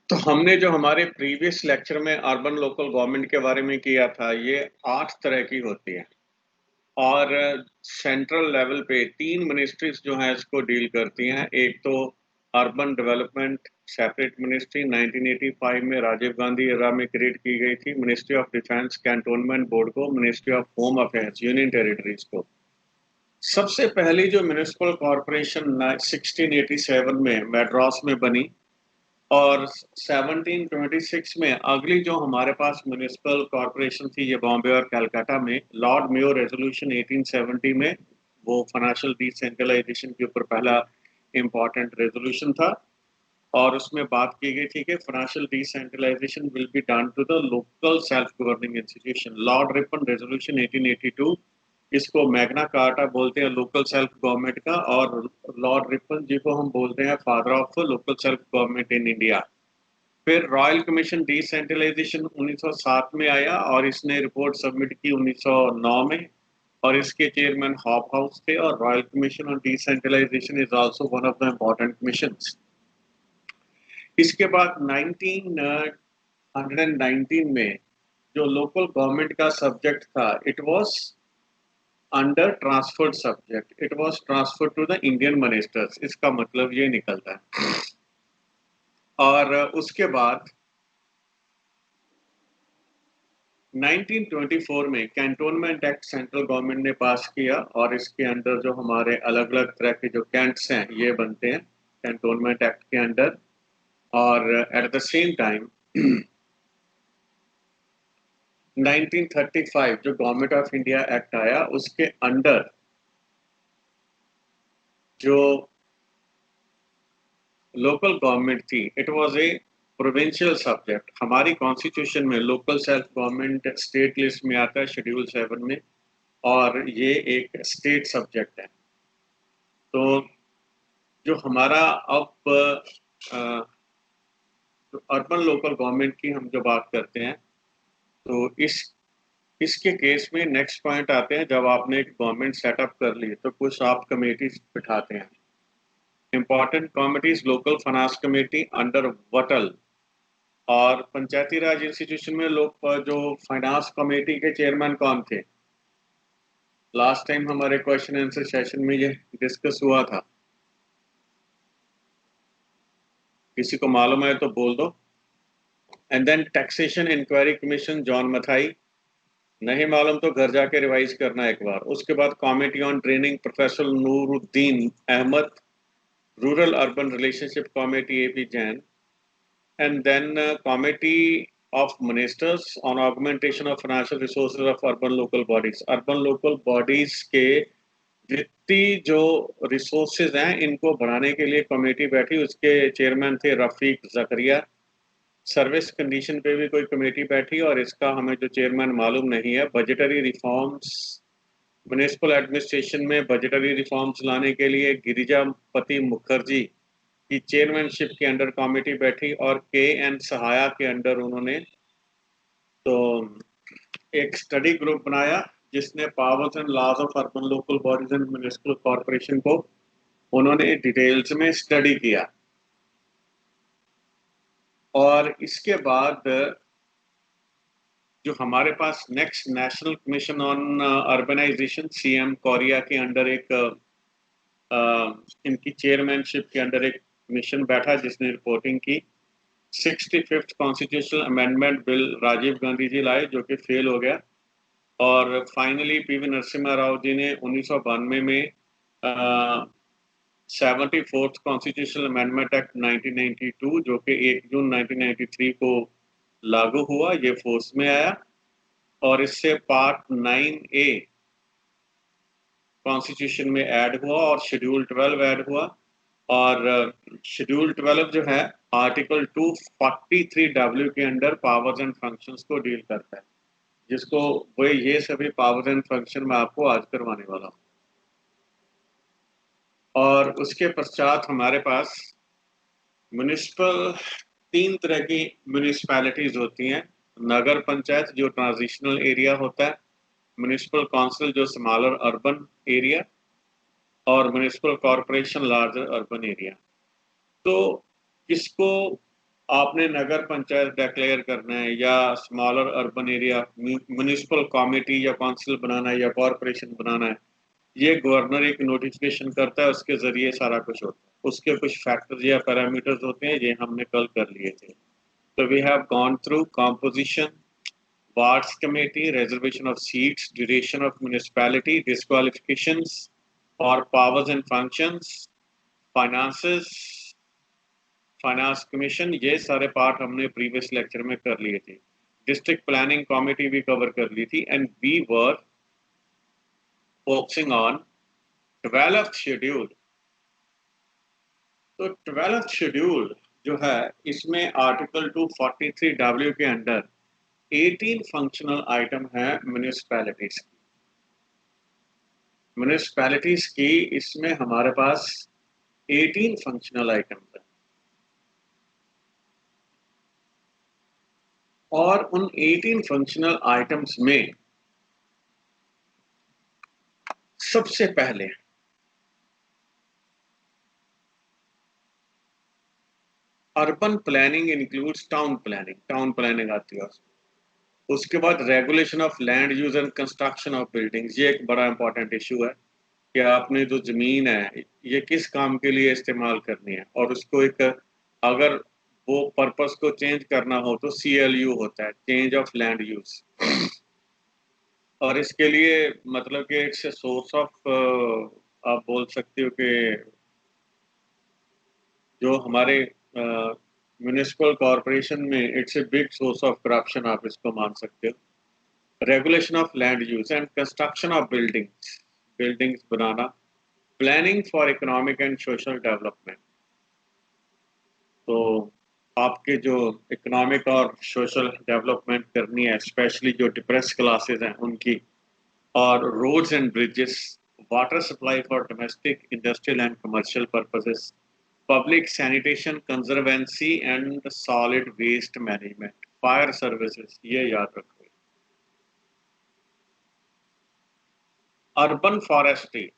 तो हमने जो हमारे प्रीवियस लेक्चर में अर्बन लोकल गवर्नमेंट के बारे में किया था, ये 8 तरह की होती है। और सेंट्रल लेवल पे 3 मिनिस्ट्रीज जो हैं इसको डील करती हैं। एक तो अर्बन डेवलपमेंट सेपरेट मिनिस्ट्री 1985 में राजीव गांधी एरा में क्रिएट की गई थी। Ministry of defence cantonment board को ministry of home affairs union territories को। सबसे पहली जो म्यूनिसिपल कॉरपोरेशन 1687 में मैड्रास में बनी, और 1726 में अगली जो हमारे पास म्यूनिसिपल कॉरपोरेशन थी ये बॉम्बे और कलकत्ता में। लॉर्ड मेयो रेजोल्यूशन 1870 में वो फाइनेंशियल डिसेंट्रलाइजेशन के ऊपर पहला इंपॉर्टेंट रेजोल्यूशन था, और उसमें बात की गई थी कि financial decentralisation will be done to the local self governing institution. Lord Ripon resolution 1882, इसको मैग्ना कार्टा बोलते हैं लोकल सेल्फ गवर्नमेंट का, और लॉर्ड रिपन जी को हम बोलते हैं father of local self government in India. फिर रॉयल कमीशन डिसेंट्रलाइजेशन 1907 में आया, और इसने रिपोर्ट सबमिट की 1909 में, और इसके चेयरमैन हॉप हाउस थे। और royal commission on decentralisation is also one of the important commissions. इसके बाद 1919 में जो लोकल गवर्नमेंट का सब्जेक्ट था, it was under transferred subject, it was transferred to the Indian ministers. इसका मतलब ये निकलता है। और उसके बाद 1924 में कैंटोनमेंट एक्ट सेंट्रल गवर्नमेंट ने पास किया, और इसके अंदर जो हमारे अलग अलग तरह के जो कैंट्स हैं ये बनते हैं कैंटोनमेंट एक्ट के अंडर। और एट द सेम टाइम 1935 जो गवर्नमेंट ऑफ इंडिया एक्ट आया, उसके अंडर जो लोकल गवर्नमेंट थी, it was a provincial subject. हमारी कॉन्स्टिट्यूशन में local self government state list में आता है शेड्यूल 7 में, और ये एक स्टेट सब्जेक्ट है। तो जो हमारा अब अर्बन लोकल गवर्नमेंट की हम जो बात करते हैं, तो इसके केस में नेक्स्ट पॉइंट आते हैं। जब आपने एक गवर्नमेंट सेटअप कर ली तो कुछ आप कमेटीज बिठाते हैं। Important committees local finance committee under Wattal, और पंचायती राज इंस्टीट्यूशन में लोग जो फाइनेंस कमेटी के चेयरमैन कौन थे, लास्ट टाइम हमारे क्वेश्चन आंसर सेशन में ये डिस्कस हुआ था। किसी को मालूम है तो बोल दो। And then taxation inquiry commission John Mathai, नहीं मालूम तो घर जाके रिवाइज करना एक बार। उसके बाद committee on training professor Nuruddin Ahmed, rural urban relationship committee A P Jain, and then committee of ministers on augmentation of financial resources of urban local bodies। urban local bodies के वित्तीय जो रिसोर्सेज हैं इनको बढ़ाने के लिए कमेटी बैठी, उसके चेयरमैन थे रफीक जकरिया। सर्विस कंडीशन पे भी कोई कमेटी बैठी, और इसका हमें जो चेयरमैन मालूम नहीं है। बजटरी रिफॉर्म्स, म्युनिसिपल एडमिनिस्ट्रेशन में बजटरी रिफॉर्म्स लाने के लिए गिरिजापति मुखर्जी की चेयरमैनशिप के अंडर कमेटी बैठी, और के एन सहाया के अंडर उन्होंने तो एक स्टडी ग्रुप बनाया जिसने powers and laws of urban local bodies and municipal corporation को उन्होंने डिटेल्स में स्टडी किया। और इसके बाद जो हमारे पास next national commission on urbanisation C M Correa के अंडर एक इनकी चेयरमैनशिप के अंडर एक कमीशन बैठा जिसने रिपोर्टिंग की। 65th constitutional amendment bill Rajiv Gandhi ji लाए जो कि फेल हो गया, और फाइनली पीवी नरसिम्हा राव जी ने 1992 में 74th कॉन्स्टिट्यूशनल अमेंडमेंट एक्ट 1992 जो कि 1 जून 1993 को लागू हुआ, ये फोर्स में आया, और इससे पार्ट 9A कॉन्स्टिट्यूशन में ऐड हुआ और शेड्यूल 12 ऐड हुआ। और शेड्यूल 12 जो है आर्टिकल 243W के अंडर पावर्स एंड फंक्शंस को डील करता है, जिसको वो ये सभी पावर्स एंड फंक्शन मैं आपको आज करवाने वाला हूँ। और उसके पश्चात हमारे पास म्यूनिसिपल 3 तरह की म्यूनिसिपैलिटीज होती हैं। नगर पंचायत जो ट्रांजिशनल एरिया होता है, म्यूनिसिपल काउंसिल जो स्मॉलर अर्बन एरिया, और municipal corporation larger urban area. तो किसको आपने नगर पंचायत डिक्लेयर करना है या smaller urban area municipal committee या काउंसिल बनाना है या कॉरपोरेशन बनाना है, ये गवर्नर एक नोटिफिकेशन करता है, उसके जरिए सारा कुछ होता है। उसके कुछ फैक्टर्स या पैरामीटर्स होते हैं, ये हमने कल कर लिए थे। तो we have gone through composition, wards committee, reservation of seats, duration of municipality, disqualifications और powers and functions, finances, finance commission, ये सारे पार्ट हमने प्रीवियस लेक्चर में कर लिए थे। डिस्ट्रिक्ट प्लानिंग कमेटी भी कवर कर ली थी and we were focusing on 12th schedule. तो 12th शेड्यूल जो है, इसमें आर्टिकल 243W के अंडर 18 फंक्शनल आइटम है म्युनिसिपैलिटीज की। म्युनिसिपैलिटीज की इसमें हमारे पास 18 फंक्शनल आइटम है और उन 18 फंक्शनल आइटम्स में सबसे पहले urban planning includes town planning, town planning आती है। उसके बाद regulation of land use and construction of buildings, ये एक बड़ा इंपॉर्टेंट इशू है कि आपने जो जमीन है ये किस काम के लिए इस्तेमाल करनी है, और उसको एक अगर वो पर्पस को चेंज करना हो तो CLU होता है, चेंज ऑफ लैंड यूज। और इसके लिए मतलब कि इट्स सोर्स ऑफ, आप बोल सकते हो कि जो हमारे म्यूनिसिपल कॉरपोरेशन में it's a big source of corruption, आप इसको मान सकते हो। Regulation of land use and construction of buildings, buildings banana, planning for economic and social development. तो आपके जो इकोनॉमिक और सोशल डेवलपमेंट करनी है, स्पेशली जो डिप्रेस क्लासेस हैं उनकी, और roads and bridges, water supply for domestic, industrial and commercial purposes, public sanitation, conservancy and solid waste management, fire services, ये याद रखो। Urban forestry,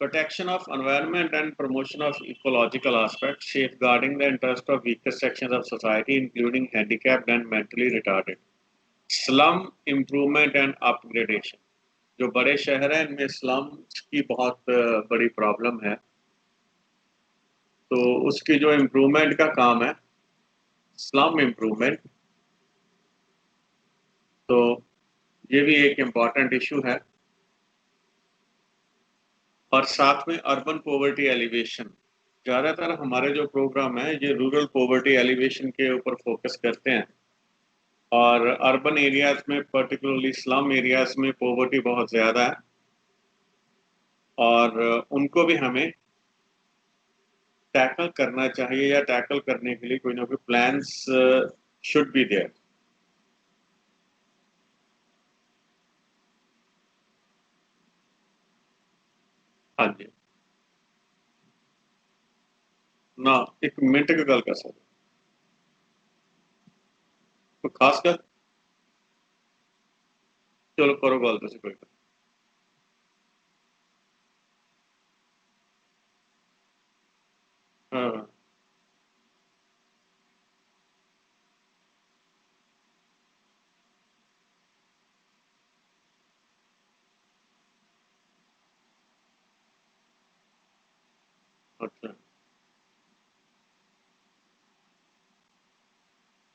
protection of environment and promotion of ecological aspects, safeguarding the interest of weaker sections of society, including handicapped and mentally retarded. Slum improvement and upgradation, जो बड़े शहर हैं इनमें slum की बहुत बड़ी प्रॉब्लम है, तो उसकी जो इम्प्रूवमेंट का काम है, स्लम इम्प्रूवमेंट, तो ये भी एक इम्पॉर्टेंट इशू है। और साथ में अर्बन पॉवर्टी एलिवेशन, ज़्यादातर हमारे जो प्रोग्राम है ये रूरल पॉवर्टी एलिवेशन के ऊपर फोकस करते हैं, और अर्बन एरियाज में पर्टिकुलरली स्लम एरियाज में पॉवर्टी बहुत ज़्यादा है, और उनको भी हमें टैकल करना चाहिए, या टैकल करने के लिए कोई ना कोई प्लान्स शुड बी देयर। हाँ जी, ना एक मिनट की गल कर सकते तो खास कर, चलो करो गल तुम कोई गल। हाँ, अच्छा,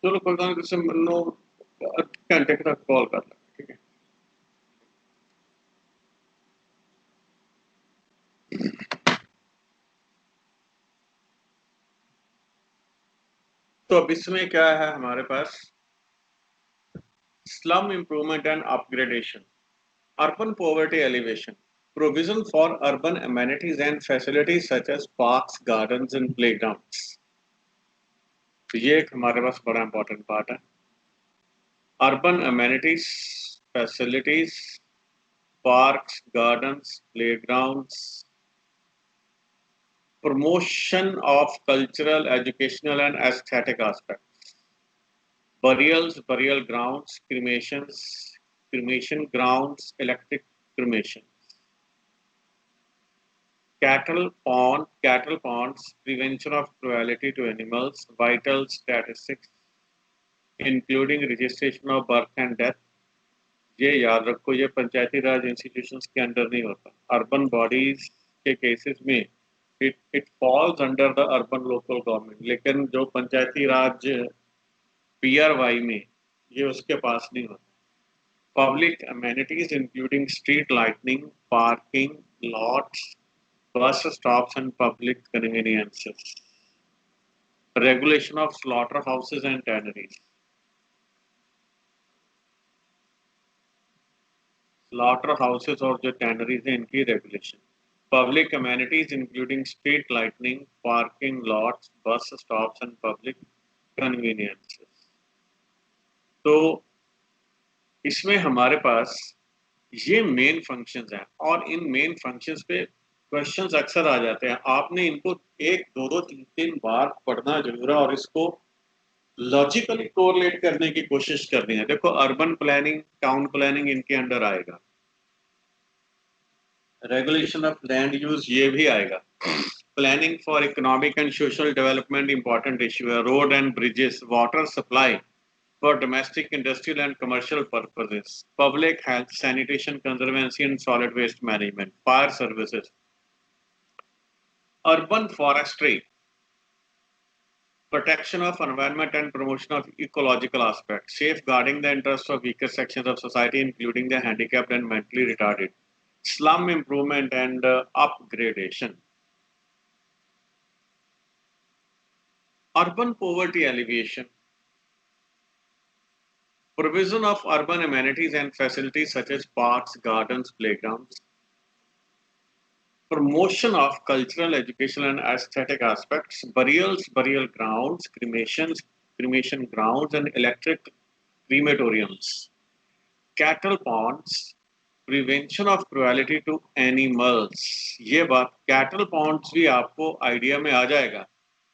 चलो कोई गल नहीं, तुम मैनू घंटे तक कॉल कर लें, ठीक है। तो अब इसमें क्या है हमारे पास, slum improvement and upgradation, urban poverty elevation, provision for urban amenities and facilities such as parks, gardens and playgrounds। तो ये एक हमारे पास बड़ा इंपॉर्टेंट पार्ट है। Urban amenities, facilities, parks, gardens, playgrounds, promotion of cultural, educational and aesthetic aspects, burials, burial grounds, cremations, cremation grounds, electric cremation, cattle ponds, prevention of cruelty to animals, vital statistics, including registration of birth and death. ये याद रखो, ये पंचायती Raj institutions के under नहीं होता। Urban bodies के cases में it falls under the urban local government, लेकिन जो पंचायती राज पीआरवाई में ये उसके पास नहीं होता। Public amenities including street lightning, parking lots, bus stops and public conveniences, regulation of slaughterhouses and tanneries. Slaughterhouses और जो tanneries हैं इनकी regulation. Public amenities including street lighting, parking lots, bus stops and public conveniences. तो इसमें हमारे पास ये main functions हैं और इन मेन फंक्शंस पे क्वेश्चंस अक्सर आ जाते हैं। आपने इनको एक दो दो तीन तीन बार पढ़ना जरूर है और इसको लॉजिकली कोरिलेट करने की कोशिश करनी है। देखो अर्बन प्लानिंग, टाउन प्लानिंग इनके अंडर आएगा, रेगुलेशन ऑफ लैंड यूज ये भी आएगा, planning for economic and social development important issue है, road and bridges, water supply for domestic, industrial and commercial purposes, public health, sanitation, conservancy and solid waste management, fire services, urban forestry, protection of environment and promotion of ecological aspects, safeguarding the interests of weaker sections of society including the handicapped and mentally retarded, slum improvement and upgradation, urban poverty alleviation, provision of urban amenities and facilities such as parks, gardens, playgrounds, promotion of cultural, educational and aesthetic aspects, burials, burial grounds, cremation grounds and electric crematoriums, cattle ponds, prevention of cruelty to animals। ये बात cattle ponds भी आपको idea में आ जाएगा,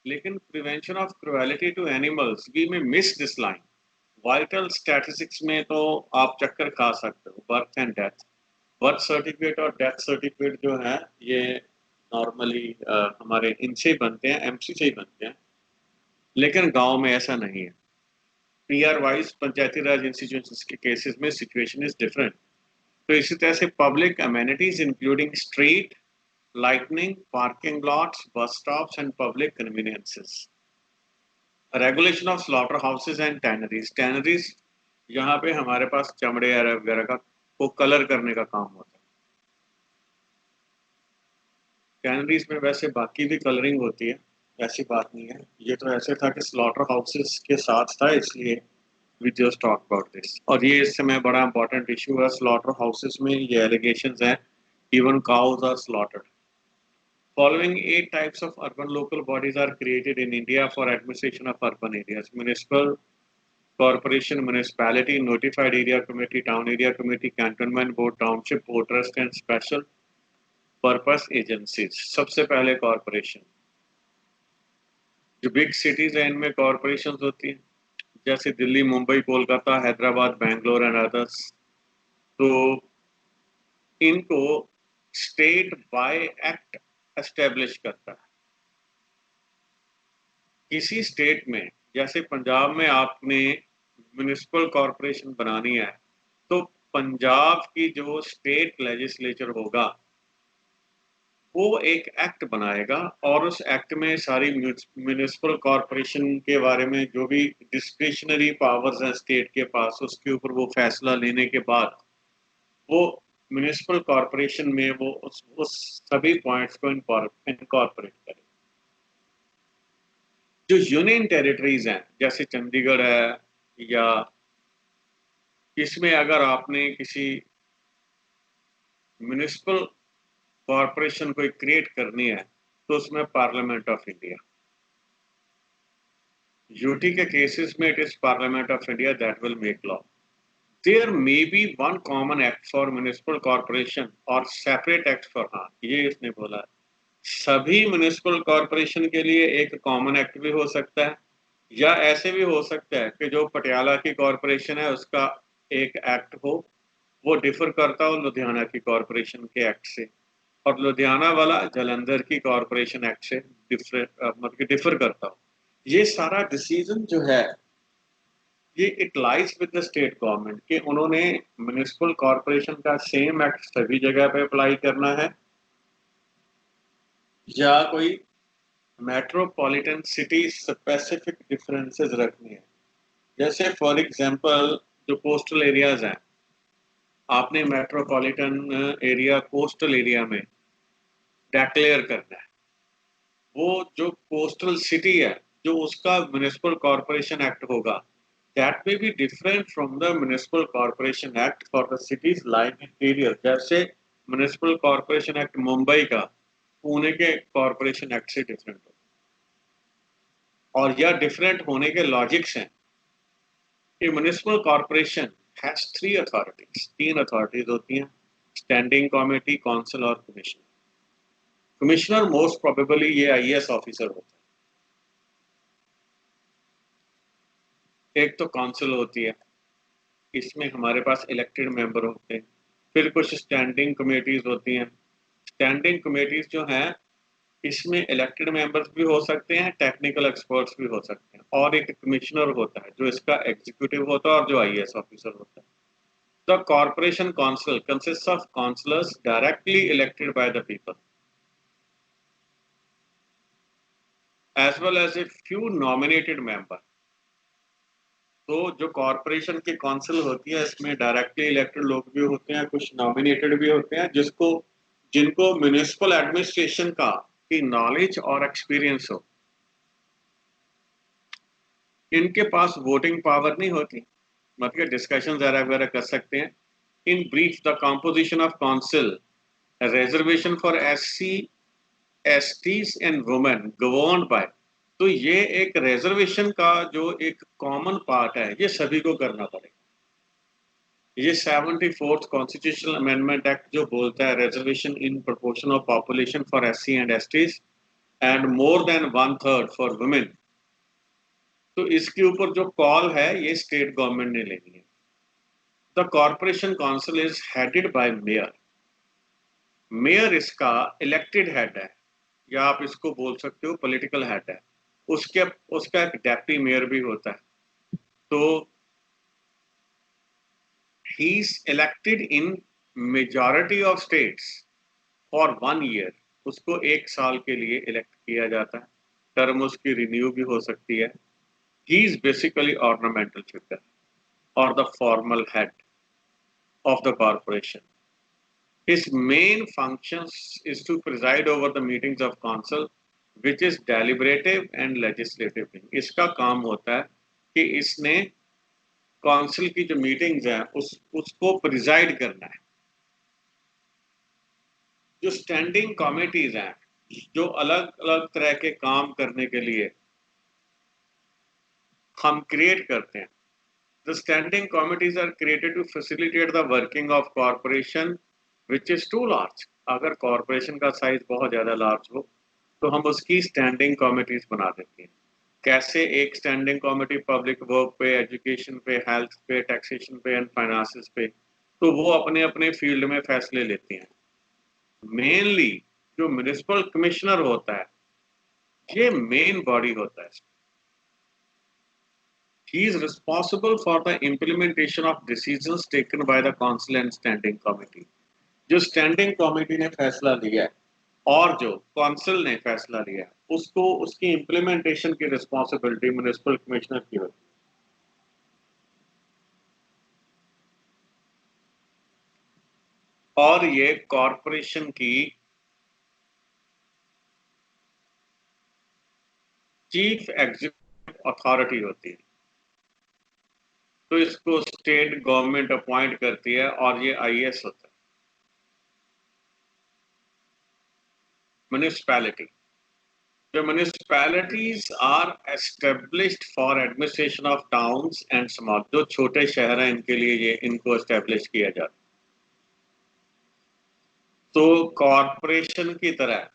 लेकिन prevention of cruelty to animals भी में miss this line। Vital statistics में तो आप चक्कर खा सकते हो, birth and death, birth certificate और डेथ सर्टिफिकेट जो है ये नॉर्मली हमारे इनसे ही बनते हैं, एमसी से ही बनते हैं, लेकिन गांव में ऐसा नहीं है। P R wise Panchayati Raj institutions के केसेस में सिचुएशन इज डिफरेंट। तो इसी तरह से public amenities including street lightning, parking lots, bus stops and public conveniences, regulation of slaughter houses and tanneries. Tanneries यहाँ पे हमारे पास चमड़े वगैरह का को कलर करने का काम होता है। टैनरीज में वैसे बाकी भी कलरिंग होती है, ऐसी बात नहीं है। ये तो ऐसे था कि स्लॉटर हाउसेज के साथ था, इसलिए we just talk about this. और ये इस समय बड़ा इंपॉर्टेंट इशू है स्लॉटर हाउसेज में, ये एलिगेशंस हैं, even cows are slaughtered. Following 8 types of urban local bodies are created in India for administration of urban areas: municipal corporation, municipality, notified area committee, town area committee, cantonment board, township board, trust and special purpose agencies। सबसे पहले corporation, जो big cities है इनमें corporation होती हैं, जैसे Delhi, Mumbai, Kolkata, Hyderabad, Bangalore and others. तो इनको स्टेट बाय एक्ट एस्टेब्लिश करता है। किसी स्टेट में, जैसे पंजाब में आपने म्युनिसिपल कॉर्पोरेशन बनानी है, तो पंजाब की जो स्टेट लेजिस्लेचर होगा वो एक एक्ट बनाएगा और उस एक्ट में सारी म्युनिसिपल कॉर्पोरेशन के बारे में जो भी डिस्क्रिशनरी पावर्स हैं स्टेट के पास, उसके ऊपर वो फैसला लेने के बाद वो म्युनिसिपल कॉर्पोरेशन में वो उस सभी पॉइंट्स को इनकॉर्पोरेट करे। जो यूनियन टेरिटरीज हैं जैसे चंडीगढ़ है, या इसमें अगर आपने किसी म्युनिसिपल कॉर्पोरेशन को क्रिएट करनी है तो उसमें पार्लियामेंट ऑफ इंडिया, यूटी के केसेस में it is Parliament of India that will make law. There may be one common act for municipal corporation और सेपरेट एक्ट फॉर, हाँ ये इसने बोला है, सभी म्युनिसिपल कॉर्पोरेशन के लिए एक कॉमन एक्ट भी हो सकता है, या ऐसे भी हो सकता है कि जो पटियाला की कॉर्पोरेशन है उसका एक एक्ट हो, वो डिफर करता हो लुधियाना की कॉर्पोरेशन के एक्ट से। और लुधियाना वाला जालंधर की कॉरपोरेशन एक्ट से मतलब डिफर करता हो। ये सारा डिसीजन जो है ये it lies with the state government कि उन्होंने म्युनिसिपल कॉरपोरेशन का सेम एक्ट सभी जगह पे अप्लाई करना है या कोई मेट्रोपॉलिटन सिटी स्पेसिफिक डिफरेंसेस रखनी है। जैसे फॉर एग्जांपल जो कोस्टल एरियाज हैं, आपने मेट्रोपॉलिटन एरिया कोस्टल एरिया में डिक्लेयर करना है। वो जो कोस्टल सिटी है, जो उसका म्युनिसिपल कॉरपोरेशन एक्ट होगा, that may be different from the municipal corporation act for the cities lying interior. जैसे म्युनिसिपल कॉरपोरेशन एक्ट मुंबई का पुणे के कॉरपोरेशन एक्ट से डिफरेंट हो, और यह डिफरेंट होने के लॉजिक्स हैं कि municipal corporation has three authorities, तीन अथॉरिटीज होती हैं, स्टैंडिंग कमेटी, काउंसिल और कमिश्नर। कमिश्नर मोस्ट प्रोबेबली ये आईएएस ऑफिसर होता है। एक तो काउंसिल होती है, इसमें हमारे पास इलेक्टेड मेंबर होते हैं। फिर कुछ स्टैंडिंग कमेटीज होती हैं। स्टैंडिंग कमेटीज जो हैं, इसमें इलेक्टेड मेंबर्स भी हो सकते हैं, टेक्निकल एक्सपर्ट्स भी हो सकते हैं, और एक कमिश्नर होता है जो इसका एग्जीक्यूटिव होता है और जो आईएएस ऑफिसर होता है। The corporation council consist of councillors directly elected by the people as well as a few nominated member. तो जो कॉरपोरेशन की काउंसिल होती है, इसमें डायरेक्टली इलेक्टेड लोग भी होते हैं, कुछ नॉमिनेटेड भी होते हैं, जिनको म्युनिसिपल एडमिनिस्ट्रेशन का की नॉलेज और एक्सपीरियंस हो। इनके पास वोटिंग पावर नहीं होती, मतलब डिस्कशन वगैरह कर सकते हैं। In brief the composition of council, reservation for SC STs and women governed bye. तो ये एक रिजर्वेशन का जो एक कॉमन पार्ट है, ये सभी को करना पड़ेगा। ये 74th कॉन्स्टिट्यूशनल अमेंडमेंट एक्ट जो बोलता है reservation in proportion of population for SC and STs and more than one third for women. तो इसके ऊपर जो कॉल है ये स्टेट गवर्नमेंट ने लेनी है। The corporation council is headed by mayor. Mayor इसका इलेक्टेड हेड है, या आप इसको बोल सकते हो पॉलिटिकल हेड है। उसके उसका एक डेप्टी मेयर भी होता है। तो he is elected in majority of states for 1 year. उसको 1 साल के लिए इलेक्ट किया जाता है, टर्म उसकी रिन्यू भी हो सकती है। He is basically ornamental figure और the formal head of the corporation. His main functions is to preside over the meetings of council, which is deliberative and legislative. इसका काम होता है कि इसने काउंसिल की जो मीटिंग्स हैं उसको प्रिजाइड करना है। जो स्टैंडिंग कमिटीज हैं, जो अलग अलग तरह के काम करने के लिए हम क्रिएट करते हैं, the standing committees are created to facilitate the working of corporation which is too large. अगर कॉरपोरेशन का साइज बहुत ज़्यादा लार्ज हो तो हम उसकी स्टैंडिंग कमिटीज बना देते हैं। कैसे? एक स्टैंडिंग कमिटी पब्लिक वर्क पे, एजुकेशन पे, हेल्थ पे, टैक्सेशन पे एंड फाइनेंसेस पे, तो वो अपने अपने फील्ड में फैसले लेते हैं। मेनली जो म्युनिसिपल कमिश्नर होता है, ये मेन बॉडी होता है। He is responsible for the implementation of decisions taken by the council and standing committee. जो स्टैंडिंग कमेटी ने फैसला लिया है और जो काउंसिल ने फैसला लिया है, उसको उसकी इम्प्लीमेंटेशन की रिस्पॉन्सिबिलिटी म्युनिसिपल कमिश्नर की होती है। और ये कॉरपोरेशन की चीफ एग्जीक्यूटिव अथॉरिटी होती है। तो इसको स्टेट गवर्नमेंट अपॉइंट करती है और ये आईएएस होता है। Municipality, the municipalities are established for administration of towns and small, जो छोटे शहर हैं इनके लिए ये इनको एस्टेब्लिश किया जाता है। तो कॉरपोरेशन की तरह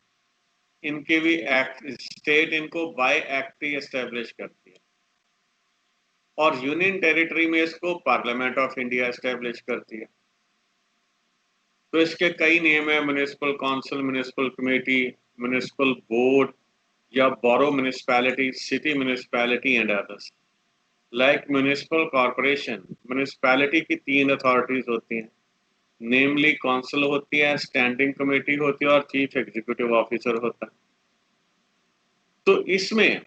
इनके भी एक्ट, स्टेट इनको बाय एक्ट ही एस्टेब्लिश करती है, और यूनियन टेरिटरी में इसको पार्लियामेंट ऑफ इंडिया एस्टेब्लिश करती है। तो इसके कई नियम है, municipal council, municipal committee, municipal board या borough municipality, city municipality and others. Like municipal corporation, municipality की 3 अथॉरिटीज होती हैं, नेमली काउंसिल होती है, स्टैंडिंग कमेटी होती है और चीफ एग्जीक्यूटिव ऑफिसर होता है। तो इसमें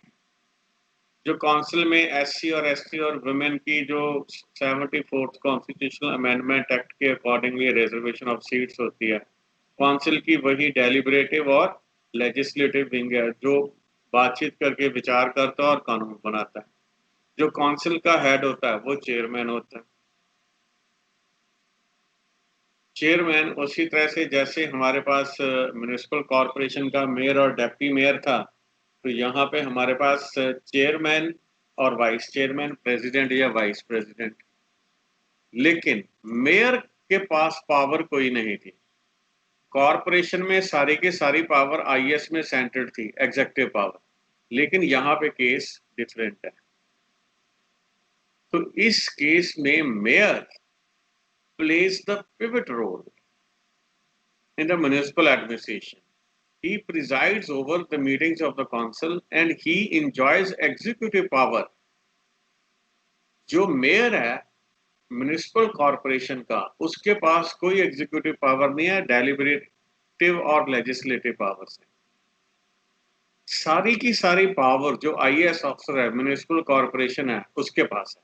जो काउंसिल में एससी और एसटी और वुमेन की जो 74th कॉन्स्टिट्यूशनल अमेंडमेंट एक्ट के अकॉर्डिंगली रिजर्वेशन ऑफ सीट्स होती है, काउंसिल की वही डेलिब्रेटिव और लेजिस्लेटिव विंग है जो बातचीत करके विचार करता है और कानून बनाता है। जो काउंसिल का हेड होता है वो चेयरमैन होता है। चेयरमैन उसी तरह से जैसे हमारे पास म्युनिसिपल कॉरपोरेशन का मेयर और डेप्टी मेयर था, तो यहाँ पे हमारे पास चेयरमैन और वाइस चेयरमैन, प्रेसिडेंट या वाइस प्रेसिडेंट। लेकिन मेयर के पास पावर कोई नहीं थी। कॉरपोरेशन में सारी की सारी पावर आईएएस में सेंटर्ड थी, एग्जीक्यूटिव पावर। लेकिन यहाँ पे केस डिफरेंट है। तो इस केस में mayor plays the pivot role in the municipal administration. He presides over the meetings of the council and he enjoys executive power. जो मेयर है म्युनिसिपल कॉरपोरेशन का, उसके पास कोई एग्जीक्यूटिव पावर नहीं है, डेलिब्रेटिव और लेजिस्लेटिव पावर है। सारी की सारी पावर जो आईएएस अफसर है, म्युनिसिपल कॉरपोरेशन है, उसके पास है।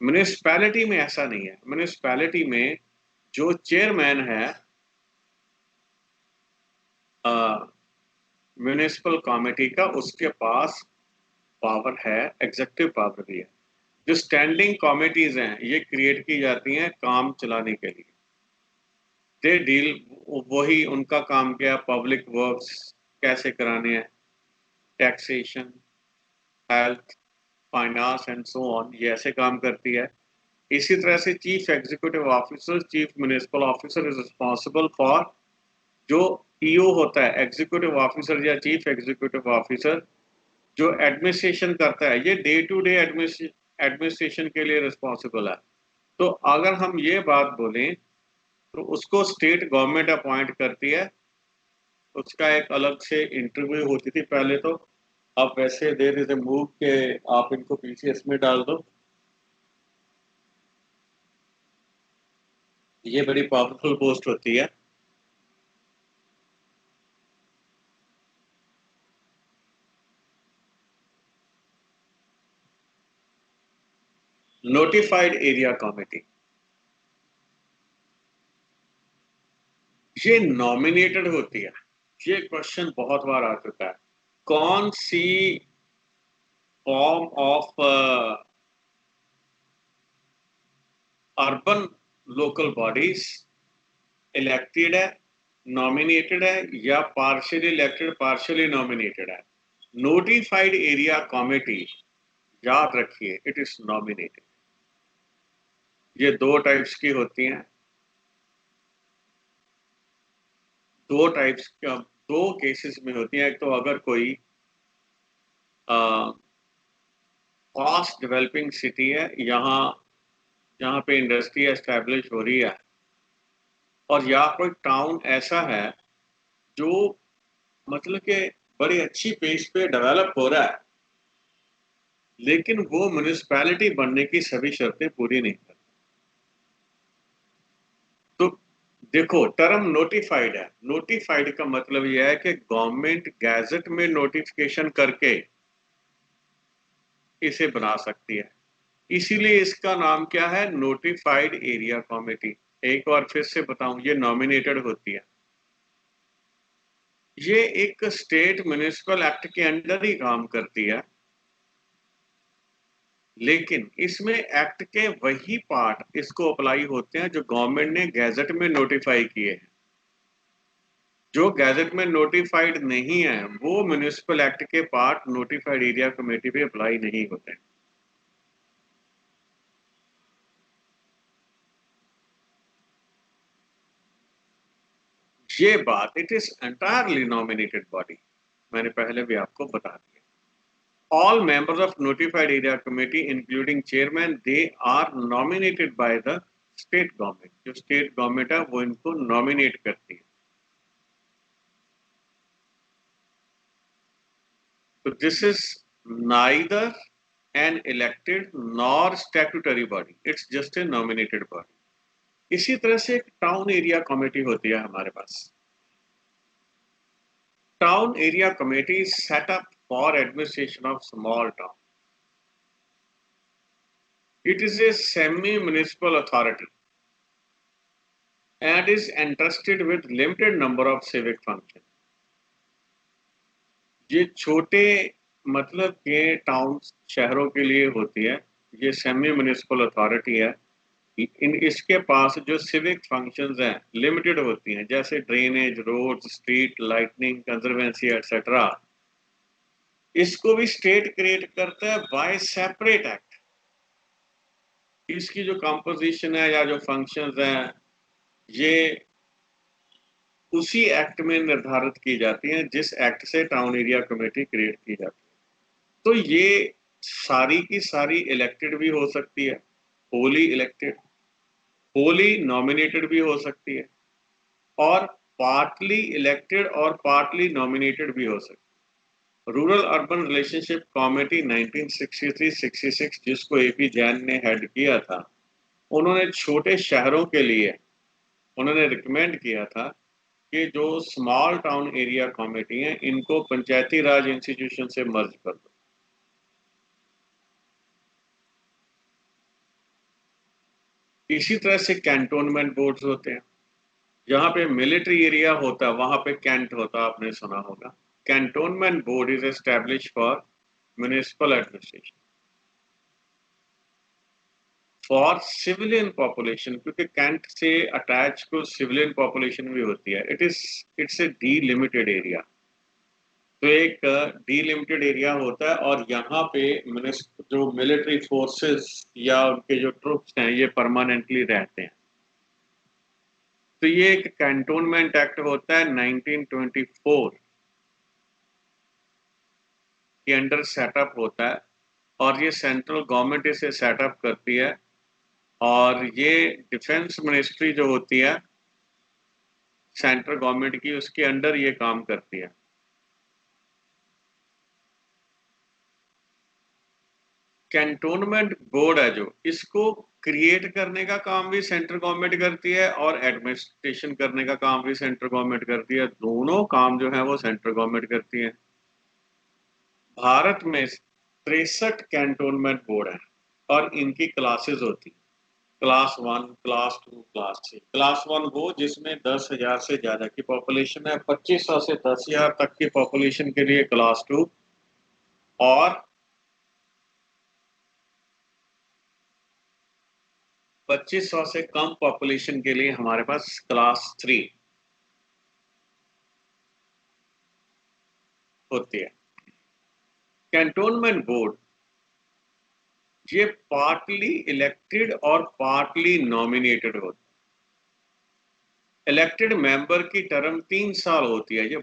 म्युनिसिपैलिटी में ऐसा नहीं है। म्युनिसिपैलिटी में जो चेयरमैन है म्युनिसिपल कमेटी का, उसके पास पावर है, एग्जीक्यूटिव पावर भी है। जो स्टैंडिंग कमेटीज हैं ये क्रिएट की जाती हैं काम चलाने के लिए। दे डील, वही उनका काम क्या, पब्लिक वर्क्स कैसे कराने हैं, taxation, health, finance and so on, ये ऐसे काम करती है। इसी तरह से chief executive officer, chief municipal officer is responsible for, जो ईओ होता है, एग्जीक्यूटिव ऑफिसर या चीफ एग्जीक्यूटिव ऑफिसर, जो एडमिनिस्ट्रेशन करता है, ये डे टू डे एडमिनिस्ट्रेशन के लिए रिस्पॉन्सिबल है। तो अगर हम ये बात बोलें तो उसको स्टेट गवर्नमेंट अपॉइंट करती है। उसका एक अलग से इंटरव्यू होती थी पहले। तो अब वैसे देर इज ए मूव के आप इनको पीसीएस में डाल दो। ये बड़ी पावरफुल पोस्ट होती है। नोटिफाइड एरिया कमेटी, ये नॉमिनेटेड होती है। ये क्वेश्चन बहुत बार आ चुका है। कौन सी form of urban local bodies elected है, नॉमिनेटेड है, या पार्शियली इलेक्टेड पार्शियली नॉमिनेटेड है? नोटिफाइड एरिया कमेटी, याद रखिए, इट इज नॉमिनेटेड। ये दो टाइप्स की होती हैं। दो टाइप्स का, दो केसेस में होती हैं। एक तो अगर कोई फास्ट डेवलपिंग सिटी है, यहाँ जहाँ पे इंडस्ट्री एस्टेब्लिश हो रही है, और या कोई टाउन ऐसा है जो मतलब कि बड़ी अच्छी पेस पे डेवलप हो रहा है, लेकिन वो म्युनिसिपैलिटी बनने की सभी शर्तें पूरी नहीं करती। तो देखो, टर्म नोटिफाइड है। नोटिफाइड का मतलब यह है कि गवर्नमेंट गैजेट में नोटिफिकेशन करके इसे बना सकती है। इसीलिए इसका नाम क्या है, नोटिफाइड एरिया कमेटी। एक बार फिर से बताऊं, ये नॉमिनेटेड होती है। ये एक स्टेट म्युनिसिपल एक्ट के अंडर ही काम करती है, लेकिन इसमें एक्ट के वही पार्ट इसको अप्लाई होते हैं जो गवर्नमेंट ने गैजेट में नोटिफाई किए हैं। जो गैजेट में नोटिफाइड नहीं है वो म्युनिसिपल एक्ट के पार्ट नोटिफाइड एरिया कमेटी पे अप्लाई नहीं होते हैं। ये बात, it is entirely nominated body, मैंने पहले भी आपको बता दिया। All members of notified area committee including chairman, they are nominated by the state government, जो स्टेट गवर्नमेंट है वो इनको नॉमिनेट करती है। तो this is neither an elected nor statutory body, it's just a nominated body. इसी तरह से एक टाउन एरिया कमेटी होती है हमारे पास। Town area committee is set up for administration of small town. It is a semi-municipal authority and is entrusted with limited number of civic functions. ये छोटे मतलब के टाउन शहरों के लिए होती है, ये सेमी म्युनिसिपल अथॉरिटी है। इसके पास जो सिविक फंक्शंस हैं लिमिटेड होती हैं, जैसे drainage, roads, street lightning, conservancy etcetera. इसको भी स्टेट क्रिएट करता है बाय सेपरेट एक्ट। इसकी जो कंपोजिशन है या जो फंक्शंस हैं ये उसी एक्ट में निर्धारित की जाती हैं जिस एक्ट से टाउन एरिया कमेटी क्रिएट की जाती है। तो ये सारी की सारी इलेक्टेड भी हो सकती है, होली इलेक्टेड, होली नॉमिनेटेड भी हो सकती है, और पार्टली इलेक्टेड और पार्टली नॉमिनेटेड भी हो सकती है। रूरल अर्बन रिलेशनशिप कमेटी 1963-66 जिसको एपी जैन ने हेड किया था, उन्होंने छोटे शहरों के लिए उन्होंने रिकमेंड किया था कि जो स्मॉल टाउन एरिया कमेटी है इनको पंचायती राज इंस्टीट्यूशन से मर्ज कर दो। इसी तरह से कैंटोनमेंट बोर्ड्स होते हैं। जहां पे मिलिट्री एरिया होता है वहां पे कैंट होता है, आपने सुना होगा। Cantonment board is establish for municipal administration for civilian population, क्योंकि कैंट से अटैच को सिविलियन पॉपुलेशन भी होती है। It's a delimited area. तो एक डीलिमिटेड एरिया होता है और यहाँ पे जो मिलिट्री फोर्सेस या उनके जो ट्रुप्स हैं ये परमानेंटली रहते हैं। तो ये एक कैंटोनमेंट एक्ट होता है 1924 के अंडर सेटअप होता है, और ये सेंट्रल गवर्नमेंट इसे सेटअप करती है, और ये डिफेंस मिनिस्ट्री जो होती है सेंट्रल गवर्नमेंट की उसके अंडर ये काम करती है। कैंटोनमेंट बोर्ड है जो, इसको क्रिएट करने का काम भी सेंट्रल गवर्नमेंट करती है और एडमिनिस्ट्रेशन करने का काम भी सेंट्रल गवर्नमेंट करती है। दोनों काम जो है वो सेंट्रल गवर्नमेंट करती है। भारत में 63 कैंटोनमेंट बोर्ड है और इनकी क्लासेस होती है, क्लास 1, क्लास 2, क्लास 3। क्लास 1 वो जिसमें 10,000 से ज्यादा की पॉपुलेशन है, 2500 से 10,000 तक की पॉपुलेशन के लिए क्लास 2, और 2500 से कम पॉपुलेशन के लिए हमारे पास क्लास 3 होती है। कैंटोनमेंट बोर्ड ये पार्टली इलेक्टेड और पार्टली नॉमिनेटेड होता है। इलेक्टेड मेंबर की टर्म 3 साल होती है, ये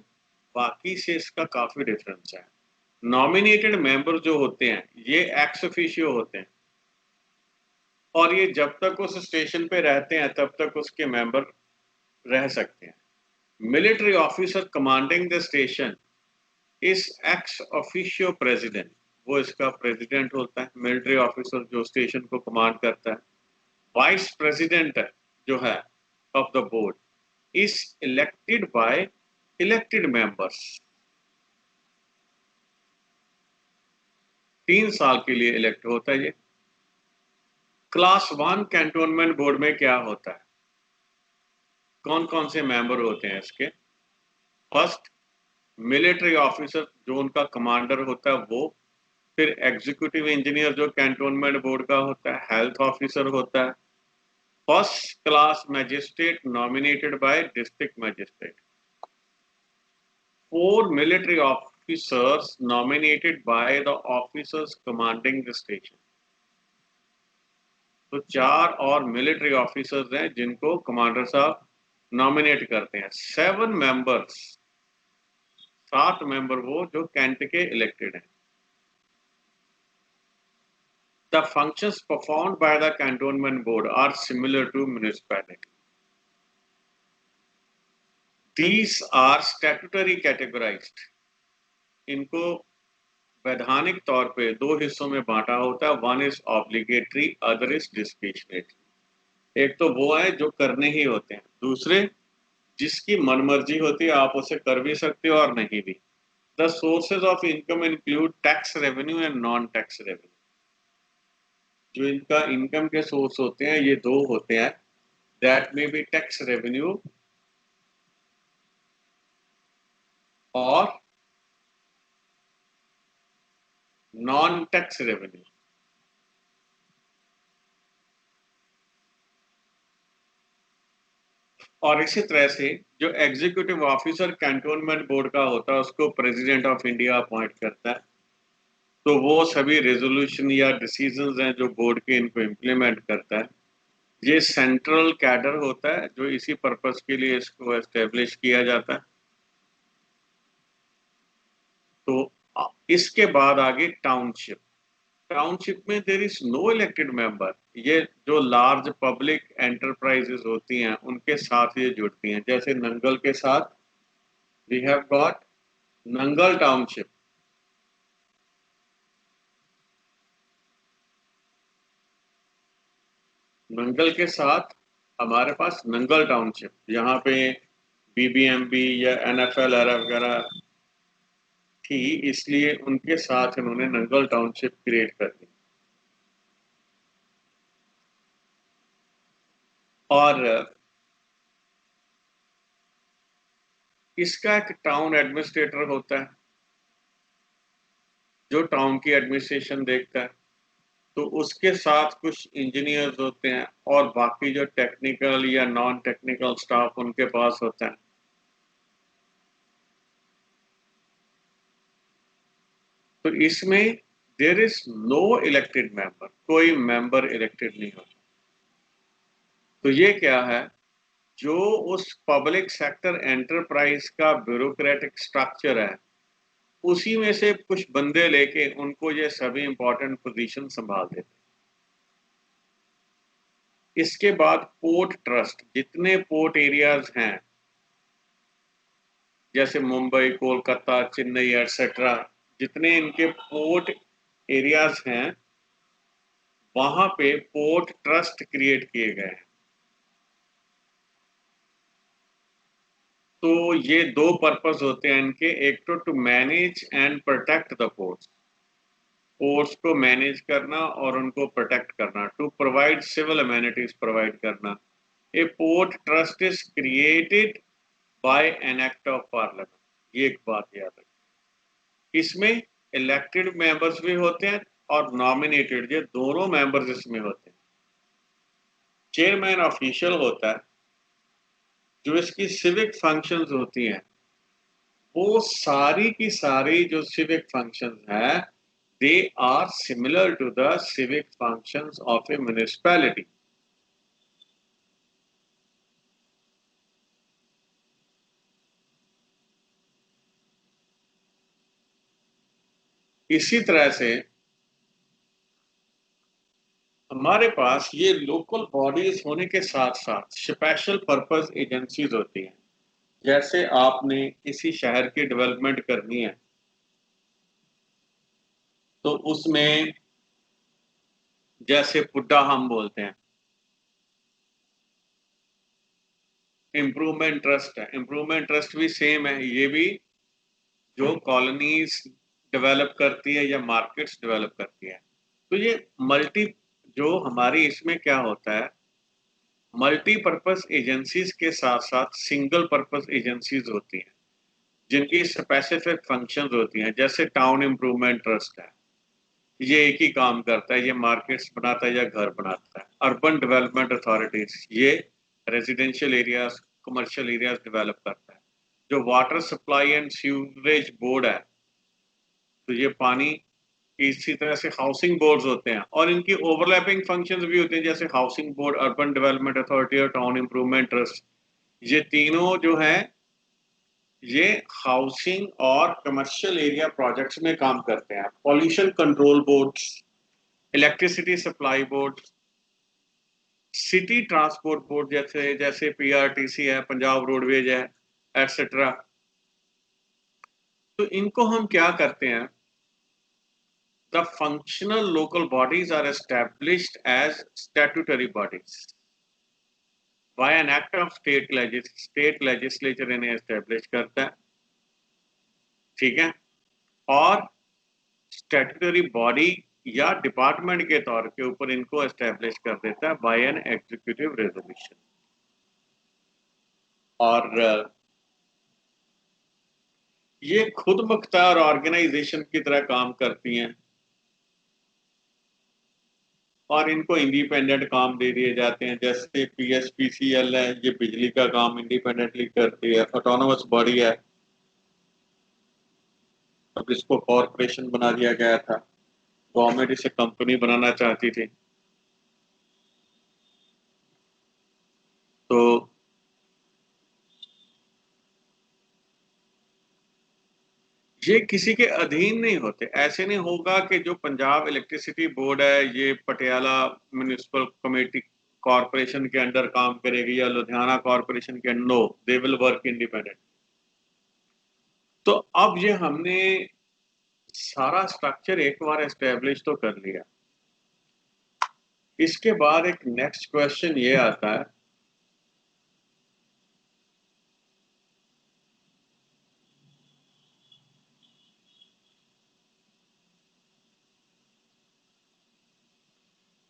बाकी से इसका काफी डिफरेंस है। नॉमिनेटेड मेंबर जो होते हैं ये एक्स ऑफिशियो होते हैं, और ये जब तक उस स्टेशन पे रहते हैं तब तक उसके मेंबर रह सकते हैं। Military officer commanding the station इस एक्स ऑफिशियो प्रेसिडेंट, वो इसका प्रेसिडेंट होता है, मिलिट्री ऑफिसर जो स्टेशन को कमांड करता है। वाइस प्रेसिडेंट जो है of the board is elected by elected members. 3 साल के लिए इलेक्ट होता है ये। क्लास 1 कैंटोनमेंट बोर्ड में क्या होता है, कौन कौन से मेंबर होते हैं इसके? फर्स्ट, मिलिट्री ऑफिसर जो उनका कमांडर होता है वो, फिर एग्जीक्यूटिव इंजीनियर जो कैंटोनमेंट बोर्ड का होता है, हेल्थ ऑफिसर होता है, first class magistrate nominated by district magistrate, 4 military officers nominated by the officers commanding the station। तो 4 और मिलिट्री ऑफिसर्स हैं जिनको कमांडर साहब नॉमिनेट करते हैं। 7 मेंबर्स, 7 मेंबर वो जो कैंट के इलेक्टेड हैं। The functions performed by the cantonment board are similar to municipality. These are statutory categorized. इनको वैधानिक तौर पे दो हिस्सों में बांटा होता है. One is obligatory, other is discretionary. एक तो वो है जो करने ही होते हैं, दूसरे जिसकी मनमर्जी होती है, आप उसे कर भी सकते हो और नहीं भी. The sources of income include tax revenue and non tax revenue. जो इनका इनकम के सोर्स होते हैं ये दो होते हैं. That may be tax revenue और नॉन टैक्स रेवेन्यू. और इसी तरह से जो एग्जीक्यूटिव ऑफिसर कैंटोनमेंट बोर्ड का होता है उसको प्रेसिडेंट ऑफ इंडिया अपॉइंट करता है. तो वो सभी रेजोल्यूशन या डिसीजंस हैं जो बोर्ड के, इनको इम्प्लीमेंट करता है. ये सेंट्रल कैडर होता है जो इसी पर्पस के लिए इसको एस्टेब्लिश किया जाता है. तो इसके बाद आगे टाउनशिप. टाउनशिप में there is no elected member. ये जो लार्ज पब्लिक एंटरप्राइजेस होती हैं उनके साथ ये जुड़ती हैं. जैसे नंगल के साथ we have got Nangal township. Nangal के साथ हमारे पास नंगल टाउनशिप. यहाँ पे बीबीएमबी या एनएफएल वगैरह थी, इसलिए उनके साथ इन्होंने नंगल टाउनशिप क्रिएट कर दी. और इसका एक टाउन एडमिनिस्ट्रेटर होता है जो टाउन की एडमिनिस्ट्रेशन देखता है. तो उसके साथ कुछ इंजीनियर्स होते हैं और बाकी जो टेक्निकल या नॉन टेक्निकल स्टाफ उनके पास होता है. तो इसमें there is no elected member. कोई मेंबर इलेक्टेड नहीं होता. तो ये क्या है, जो उस पब्लिक सेक्टर एंटरप्राइज का ब्यूरोक्रेटिक स्ट्रक्चर है उसी में से कुछ बंदे लेके उनको ये सभी इंपॉर्टेंट पोजीशन संभाल देते. इसके बाद पोर्ट ट्रस्ट. जितने पोर्ट एरियाज हैं जैसे मुंबई, कोलकाता, चेन्नई एटसेट्रा, जितने इनके पोर्ट एरियाज हैं वहां पे पोर्ट ट्रस्ट क्रिएट किए गए हैं. तो ये दो पर्पस होते हैं इनके. एक तो to manage and protect the ports. Ports को मैनेज करना और उनको प्रोटेक्ट करना. To provide civil amenities provide करना. A port trust is created by an act of parliament. ये एक बात याद रखें. इसमें इलेक्टेड मेंबर्स भी होते हैं और नॉमिनेटेड, ये दोनों मेंबर्स इसमें होते हैं. चेयरमैन ऑफिशियल होता है. जो इसकी सिविक फंक्शंस होती हैं वो सारी की सारी जो सिविक फंक्शंस हैं they are similar to the civic functions of a municipality. इसी तरह से हमारे पास ये लोकल बॉडीज होने के साथ साथ स्पेशल पर्पस एजेंसीज होती हैं. जैसे आपने किसी शहर की डेवलपमेंट करनी है तो उसमें जैसे पुड्डा हम बोलते हैं, इम्प्रूवमेंट ट्रस्ट है. इम्प्रूवमेंट ट्रस्ट भी सेम है. ये भी जो कॉलोनीज डेवलप करती है या मार्केट्स डेवलप करती है. तो ये मल्टी, जो हमारी इसमें क्या होता है, मल्टीपर्पस एजेंसीज के साथ साथ सिंगल पर्पस एजेंसीज होती हैं जिनकी स्पेसिफिक फंक्शंस होती हैं. जैसे टाउन इम्प्रूवमेंट ट्रस्ट है, ये एक ही काम करता है, ये मार्केट्स बनाता है या घर बनाता है. अर्बन डेवलपमेंट अथॉरिटीज ये residential areas, commercial areas develop करता है. जो water supply and sewerage board है तो ये पानी, इसी तरह से हाउसिंग बोर्ड्स होते हैं और इनकी ओवरलैपिंग फंक्शंस भी होते हैं. जैसे housing board, urban development authority और टाउन इम्प्रूवमेंट ट्रस्ट, ये तीनों जो है ये हाउसिंग और कमर्शियल एरिया प्रोजेक्ट्स में काम करते हैं. Pollution control boards electricity supply board, city transport board जैसे जैसे पीआरटीसी है, पंजाब रोडवेज है, एटसेट्रा। तो इनको हम क्या करते हैं, the functional local bodies are established as statutory bodies by an act of state legislature इन्हें एस्टैब्लिश करता है, ठीक है। और स्टैट्यूटरी बॉडी या डिपार्टमेंट के तौर के ऊपर इनको एस्टैब्लिश कर देता है बाय एन एग्जीक्यूटिव रेजोल्यूशन। और ये खुद मुख्तार ऑर्गेनाइजेशन की तरह काम करती हैं और इनको इंडिपेंडेंट काम दे दिए जाते हैं। जैसे पीएसपीसीएल है, ये बिजली का काम इंडिपेंडेंटली करती है, ऑटोनोमस बॉडी है। अब इसको कॉरपोरेशन बना दिया गया था, गवर्नमेंट इसे कंपनी बनाना चाहती थी। तो ये किसी के अधीन नहीं होते। ऐसे नहीं होगा कि जो पंजाब इलेक्ट्रिसिटी बोर्ड है ये पटियाला म्युनिसिपल कमेटी कॉरपोरेशन के अंडर काम करेगी या लुधियाना कॉरपोरेशन के under. No, they will work independent. तो अब ये हमने सारा स्ट्रक्चर एक बार एस्टेब्लिश तो कर लिया। इसके बाद एक नेक्स्ट क्वेश्चन ये आता है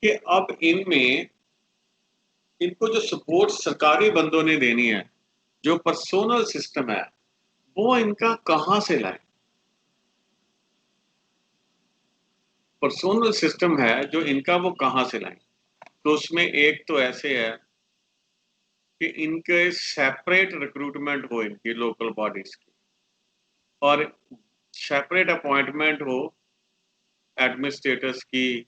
कि अब इनमें इनको जो सपोर्ट सरकारी बंदों ने देनी है, जो पर्सोनल सिस्टम है, वो इनका कहां से लाए। पर्सोनल सिस्टम है जो इनका, वो कहां से लाए। तो उसमें एक तो ऐसे है कि इनके सेपरेट रिक्रूटमेंट हो इनकी लोकल बॉडीज की, और सेपरेट अपॉइंटमेंट हो एडमिनिस्ट्रेटर्स की,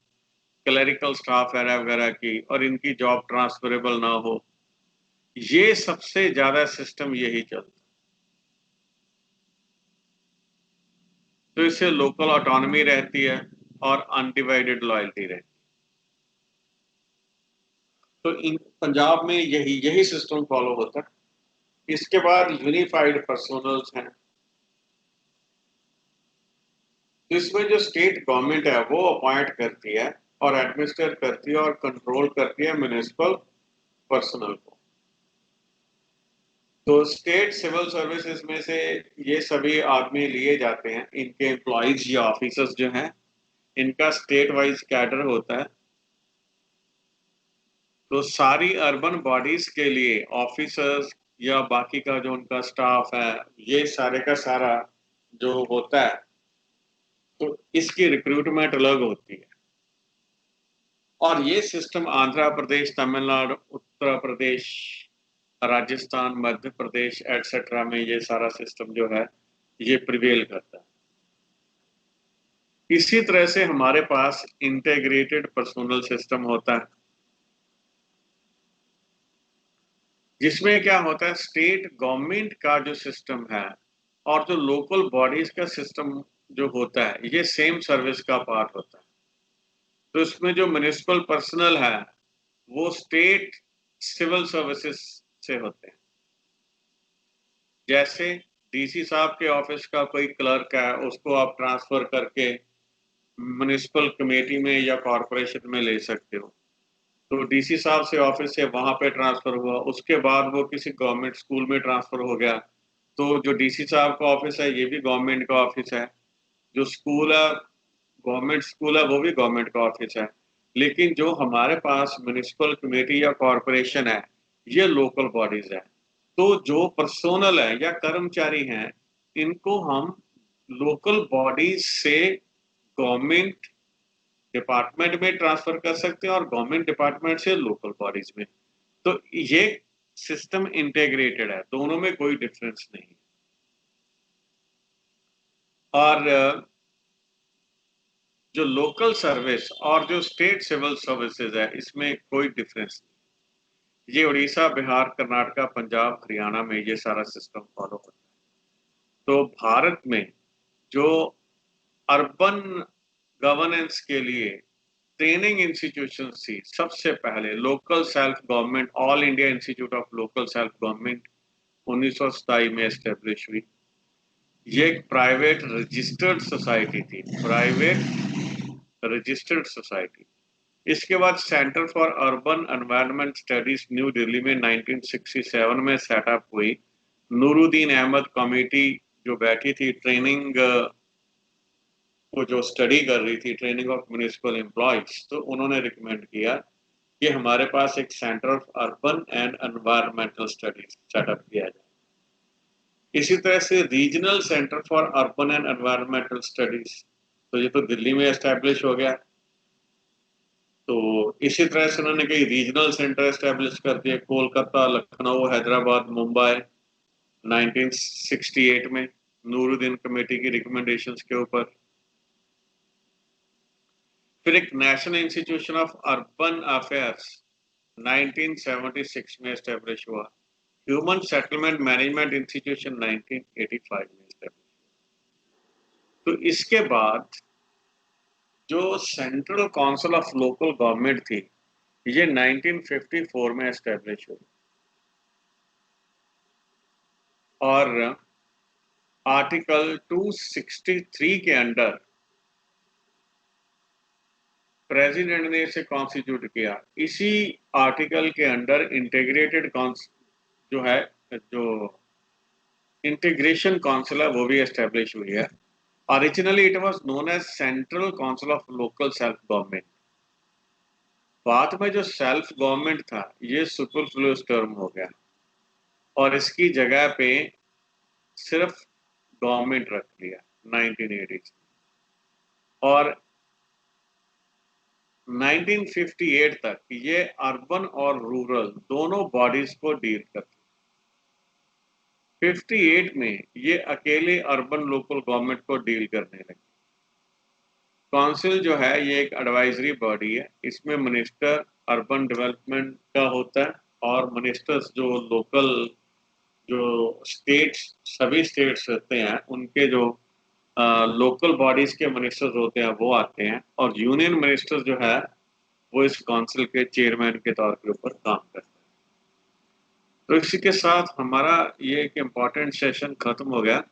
क्लरिकल स्टाफ वगैरह की, और इनकी जॉब ट्रांसफरेबल ना हो। ये सबसे ज्यादा सिस्टम यही चलता। तो इससे लोकल ऑटोनॉमी रहती है और अनडिवाइडेड लॉयल्टी रहती है। तो इन पंजाब में यही यही सिस्टम फॉलो होता है। इसके बाद यूनिफाइड पर्सोनल्स हैं। तो इसमें जो स्टेट गवर्नमेंट है वो अपॉइंट करती है और एडमिनिस्टर करती है और कंट्रोल करती है म्युनिसिपल पर्सनल को। तो स्टेट सिविल सर्विसेज में से ये सभी आदमी लिए जाते हैं, इनके एम्प्लॉइज या ऑफिसर्स जो हैं, इनका स्टेट वाइज कैडर होता है। तो सारी अर्बन बॉडीज के लिए ऑफिसर्स या बाकी का जो उनका स्टाफ है, ये सारे का सारा जो होता है, तो इसकी रिक्रूटमेंट अलग होती है। और ये सिस्टम आंध्र प्रदेश, तमिलनाडु, उत्तर प्रदेश, राजस्थान, मध्य प्रदेश एटसेट्रा में ये सारा सिस्टम जो है ये प्रिवेल करता है। इसी तरह से हमारे पास इंटीग्रेटेड पर्सोनल सिस्टम होता है, जिसमें क्या होता है, स्टेट गवर्नमेंट का जो सिस्टम है और जो लोकल बॉडीज का सिस्टम जो होता है, ये सेम सर्विस का पार्ट होता है। तो इसमें जो म्युनिसिपल पर्सनल है वो स्टेट सिविल सर्विसेज से होते हैं। जैसे डीसी साहब के ऑफिस का कोई क्लर्क है, उसको आप ट्रांसफर करके म्युनिसिपल कमेटी में या कॉरपोरेशन में ले सकते हो। तो डीसी साहब से ऑफिस से वहां पे ट्रांसफर हुआ, उसके बाद वो किसी गवर्नमेंट स्कूल में ट्रांसफर हो गया, तो जो डीसी साहब का ऑफिस है ये भी गवर्नमेंट का ऑफिस है, जो स्कूल है गवर्नमेंट स्कूल है वो भी गवर्नमेंट का ऑफिस है। लेकिन जो हमारे पास म्युनिसिपल कमेटी या कॉरपोरेशन है, ये लोकल बॉडीज है। तो जो पर्सोनल है या कर्मचारी हैं, इनको हम लोकल बॉडीज से गवर्नमेंट डिपार्टमेंट में ट्रांसफर कर सकते हैं और गवर्नमेंट डिपार्टमेंट से लोकल बॉडीज में। तो ये सिस्टम इंटीग्रेटेड है, दोनों में कोई डिफरेंस नहीं। और जो लोकल सर्विस और जो स्टेट सिविल सर्विसेज है, इसमें कोई डिफरेंस नहीं। ये उड़ीसा, बिहार, कर्नाटका, पंजाब, हरियाणा में ये सारा सिस्टम फॉलो होता है। तो भारत में जो अर्बन गवर्नेंस के लिए ट्रेनिंग इंस्टीट्यूशंस थी सबसे पहले local self government, all India institute of local self government 1927 में एस्टेब्लिश हुई। ये एक प्राइवेट रजिस्टर्ड सोसाइटी थी, प्राइवेट रजिस्टर्ड सोसाइटी। इसके बाद centre for urban environment studies new Delhi में 1967 में सेटअप हुई। नूरुद्दीन अहमद कमेटी जो बैठी थी ट्रेनिंग को जो स्टडी कर रही थी, ट्रेनिंग ऑफ म्युनिसिपल एम्प्लॉयज, तो उन्होंने रिकमेंड किया कि हमारे पास एक centre of urban and environmental studies setup किया जाए। इसी तरह से regional centre for urban and environmental studies, तो ये तो दिल्ली में एस्टैब्लिश हो गया। तो इसी तरह से उन्होंने कई रीजनल सेंटर एस्टैब्लिश कर दिए, कोलकाता, लखनऊ, हैदराबाद, मुंबई 1968 में नूरुद्दीन कमेटी की रिकमेंडेशंस के ऊपर। फिर एक national institution of urban affairs 1976 में एस्टेब्लिश हुआ। ह्यूमन सेटलमेंट मैनेजमेंट इंस्टीट्यूशन 1985 में एस्टेब्लिश। तो इसके बाद जो central council of local government थी, ये 1954 में एस्टेब्लिश हुई और आर्टिकल 263 के अंडर प्रेसिडेंट ने इसे कॉन्स्टिट्यूट किया। इसी आर्टिकल के अंडर इंटीग्रेटेड जो है, जो इंटीग्रेशन काउंसिल है, वो भी एस्टेब्लिश हुई है। Originally it was known as central council of local self government. बाद में जो सेल्फ गवर्नमेंट था, ये सुपरफ्लुअस टर्म हो गया और इसकी जगह पे सिर्फ गवर्नमेंट रख लिया 1980 और 1958 तक ये अर्बन और रूरल दोनों बॉडीज को डील करती। 58 में ये अकेले अर्बन लोकल गवर्नमेंट को डील करने लगी। काउंसिल जो है ये एक एडवाइजरी बॉडी है, इसमें मिनिस्टर अर्बन डेवलपमेंट का होता है और मिनिस्टर्स जो लोकल, जो स्टेट्स, सभी स्टेट्स रहते हैं उनके जो लोकल बॉडीज के मिनिस्टर्स होते हैं वो आते हैं और यूनियन मिनिस्टर जो है वो इस काउंसिल के चेयरमैन के तौर के ऊपर काम करते हैं। तो इसी के साथ हमारा ये एक इम्पॉर्टेंट सेशन खत्म हो गया।